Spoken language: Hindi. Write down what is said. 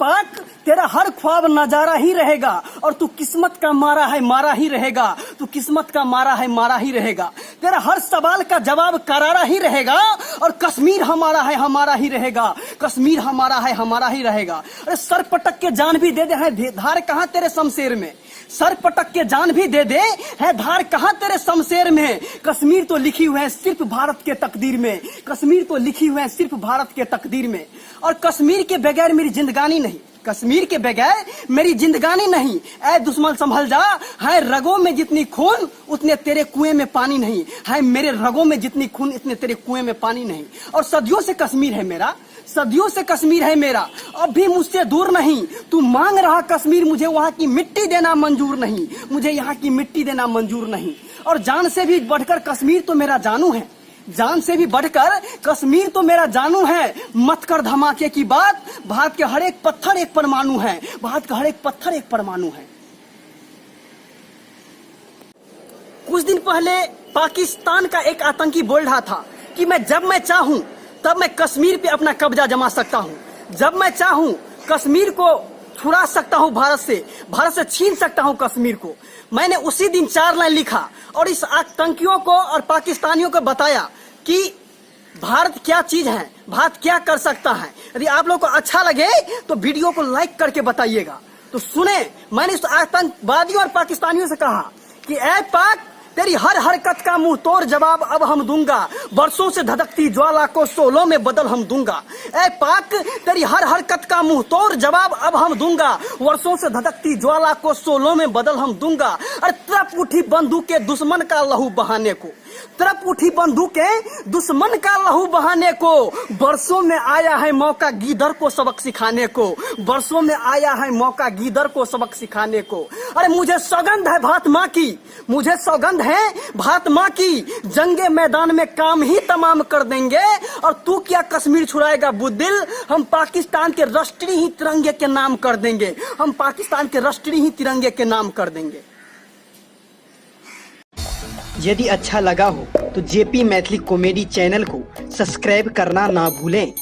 पाक तेरा हर ख्वाब नजारा ही रहेगा और तू किस्मत का मारा है मारा ही रहेगा, तू किस्मत का मारा है मारा ही रहेगा। तेरा हर सवाल का जवाब करारा ही रहेगा और कश्मीर हमारा है हमारा ही रहेगा, कश्मीर हमारा है हमारा ही रहेगा। अरे सर पटक के जान भी दे दे है धार कहाँ तेरे शमशेर में, सर पटक के जान भी दे दे है धार कहाँ तेरे शमशेर में। कश्मीर तो लिखी हुई है सिर्फ भारत के तकदीर में, कश्मीर तो लिखी हुई है सिर्फ भारत के तकदीर में। और कश्मीर के बगैर मेरी जिंदगानी नहीं, कश्मीर के बगैर मेरी जिंदगानी नहीं। ऐ दुश्मन संभल जा, है रगों में जितनी खून उतने तेरे कुएं में पानी नहीं, है मेरे रगों में जितनी खून इतने तेरे कुएं में पानी नहीं। और सदियों से कश्मीर है मेरा, सदियों से कश्मीर है मेरा, अब भी मुझसे दूर नहीं। तू मांग रहा कश्मीर, मुझे वहां की मिट्टी देना मंजूर नहीं, मुझे यहाँ की मिट्टी देना मंजूर नहीं। और जान से भी बढ़कर कश्मीर तो मेरा जानू है, जान से भी बढ़कर कश्मीर तो मेरा जानू है। मत कर धमाके की बात, भारत के हर एक पत्थर एक परमाणु है, भारत का हर एक पत्थर एक परमाणु है। कुछ दिन पहले पाकिस्तान का एक आतंकी बोल रहा था कि जब मैं चाहूं तब मैं कश्मीर पे अपना कब्जा जमा सकता हूं, जब मैं चाहूं कश्मीर को छुड़ा सकता हूं, भारत से छीन सकता हूं कश्मीर को। मैंने उसी दिन 4 लाइन लिखा और इस आतंकियों को और पाकिस्तानियों को बताया कि भारत क्या चीज है, भारत क्या कर सकता है। यदि आप लोग को अच्छा लगे तो वीडियो को लाइक करके बताइएगा। तो सुने, मैंने इस आतंकवादियों और पाकिस्तानियों से कहा कि ऐ पाक तेरी हर हरकत का मुंह तोड़ जवाब अब हम दूंगा, वर्षों से धधकती ज्वाला को शोलों में बदल हम दूंगा। ऐ पाक तेरी हर हरकत का मुंह तोड़ जवाब अब हम दूंगा, वर्षों से धधकती ज्वाला को शोलों में बदल हम दूंगा। अरे तरफ उठी बंदूक के दुश्मन का लहू बहाने को, तरफ उठी बंदूक के दुश्मन का लहू बहाने को, बरसों में आया है मौका गीदड़ को सबक सिखाने को, बरसों में आया है मौका गीदड़ को सबक सिखाने को। अरे मुझे सौगंध है भारत माँ की, मुझे सौगंध है भारत माँ की, जंगे मैदान में काम ही तमाम कर देंगे। और तू क्या कश्मीर छुड़ाएगा बुद्दिल, हम पाकिस्तान के राष्ट्रीय ही तिरंगे के नाम कर देंगे, हम पाकिस्तान के राष्ट्रीय ही तिरंगे के नाम कर देंगे। यदि अच्छा लगा हो तो जेपी मैथिली कॉमेडी चैनल को सब्सक्राइब करना ना भूलें।